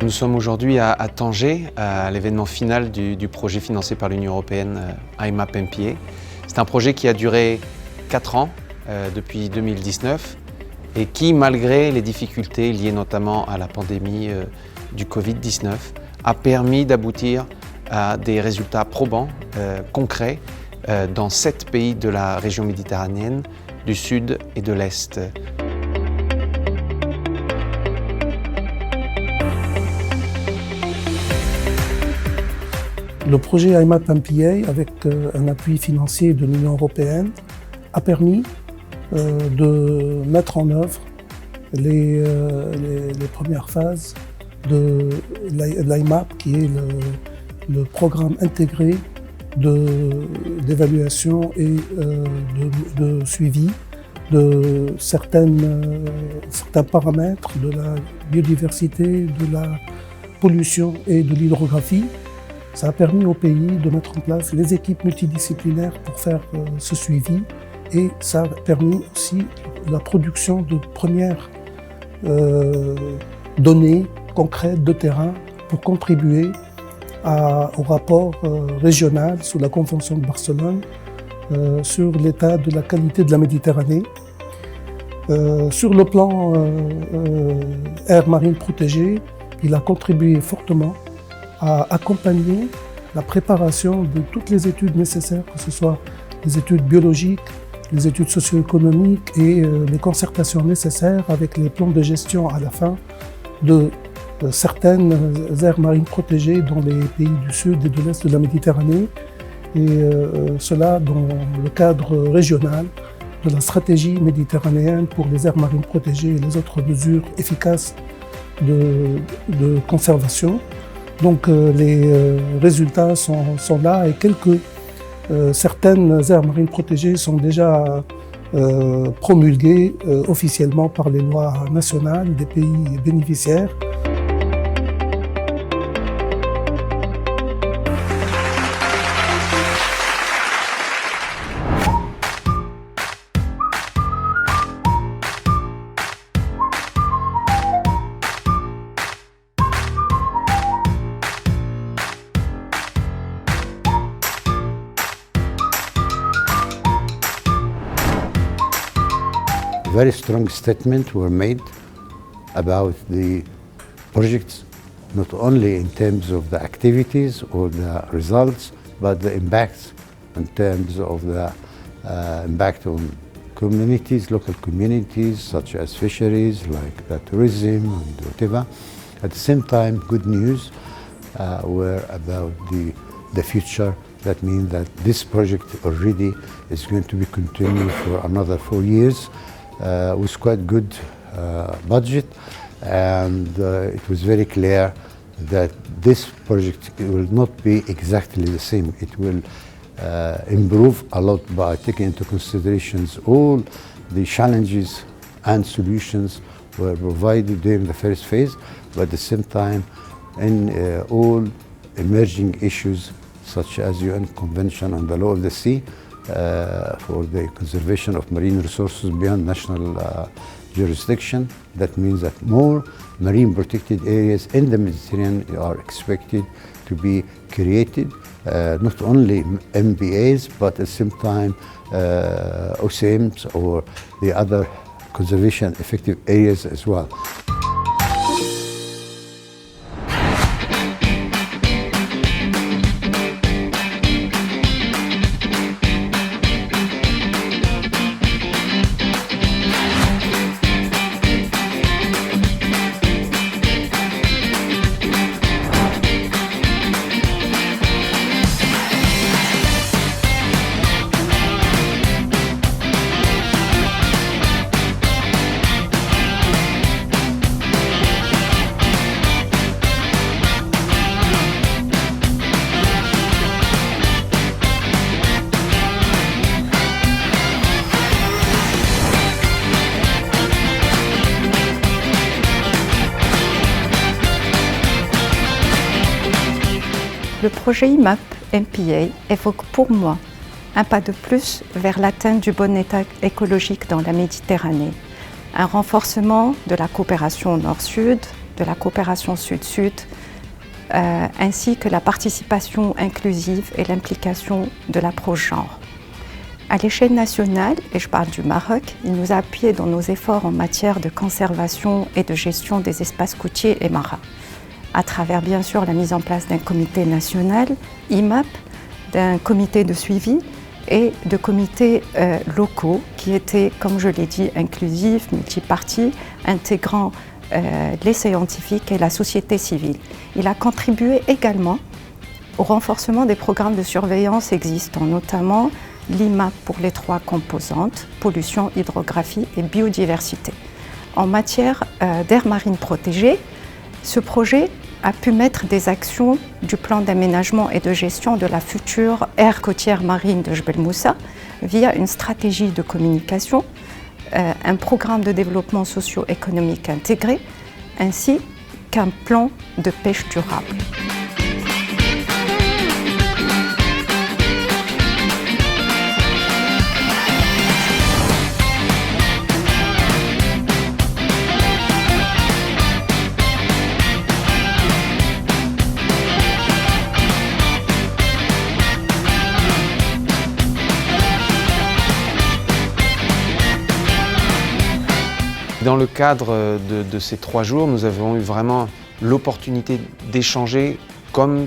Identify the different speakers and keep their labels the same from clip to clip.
Speaker 1: Nous sommes aujourd'hui à Tanger, à l'événement final du projet financé par l'Union européenne IMAP MPA. C'est un projet qui a duré 4 ans, depuis 2019, et qui, malgré les difficultés liées notamment à la pandémie du Covid-19, a permis d'aboutir à des résultats probants, concrets, dans 7 pays de la région méditerranéenne, du Sud et de l'Est.
Speaker 2: Le projet IMAP MPA, avec un appui financier de l'Union européenne, a permis de mettre en œuvre les premières phases de l'IMAP, qui est le programme intégré d'évaluation et de suivi de certains paramètres de la biodiversité, de la pollution et de l'hydrographie. Ça a permis au pays de mettre en place les équipes multidisciplinaires pour faire ce suivi, et ça a permis aussi la production de premières données concrètes de terrain pour contribuer au rapport régional sous la Convention de Barcelone sur l'état de la qualité de la Méditerranée. Sur le plan aire marine protégée, il a contribué fortement à accompagner la préparation de toutes les études nécessaires, que ce soit les études biologiques, les études socio-économiques et les concertations nécessaires avec les plans de gestion à la fin de certaines aires marines protégées dans les pays du Sud et de l'Est de la Méditerranée, et cela dans le cadre régional de la stratégie méditerranéenne pour les aires marines protégées et les autres mesures efficaces de conservation. Donc les résultats sont là, et certaines aires marines protégées sont déjà promulguées officiellement par les lois nationales des pays bénéficiaires.
Speaker 3: Very strong statements were made about the projects, not only in terms of the activities or the results, but the impacts in terms of the impact on communities, local communities, such as fisheries, like the tourism and whatever. At the same time, good news were about the future. That means that this project already is going to be continued for another 4 years. With quite good budget, and it was very clear that this project will not be exactly the same. It will improve a lot by taking into considerations all the challenges and solutions were provided during the first phase, but at the same time in all emerging issues such as UN Convention on the Law of the Sea, for the conservation of marine resources beyond national jurisdiction. That means that more marine protected areas in the Mediterranean are expected to be created, not only MPAs, but at the same time OCMs or the other conservation effective areas as well.
Speaker 4: Le projet IMAP MPA évoque pour moi un pas de plus vers l'atteinte du bon état écologique dans la Méditerranée, un renforcement de la coopération Nord-Sud, de la coopération sud-sud, ainsi que la participation inclusive et l'implication de l'approche genre. À l'échelle nationale, et je parle du Maroc, il nous a appuyés dans nos efforts en matière de conservation et de gestion des espaces côtiers et marins, à travers bien sûr la mise en place d'un comité national, IMAP, d'un comité de suivi et de comités locaux qui étaient, comme je l'ai dit, inclusifs, multipartis, intégrant les scientifiques et la société civile. Il a contribué également au renforcement des programmes de surveillance existants, notamment l'IMAP pour les 3 composantes, pollution, hydrographie et biodiversité. En matière d'aires marines protégées, ce projet a pu mettre des actions du plan d'aménagement et de gestion de la future aire côtière marine de Jebel Moussa via une stratégie de communication, un programme de développement socio-économique intégré, ainsi qu'un plan de pêche durable.
Speaker 1: Dans le cadre de ces 3 jours, nous avons eu vraiment l'opportunité d'échanger, comme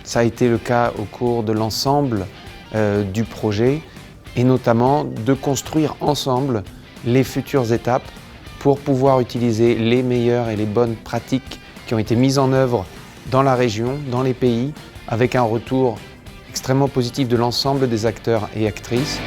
Speaker 1: ça a été le cas au cours de l'ensemble du projet, et notamment de construire ensemble les futures étapes pour pouvoir utiliser les meilleures et les bonnes pratiques qui ont été mises en œuvre dans la région, dans les pays, avec un retour extrêmement positif de l'ensemble des acteurs et actrices.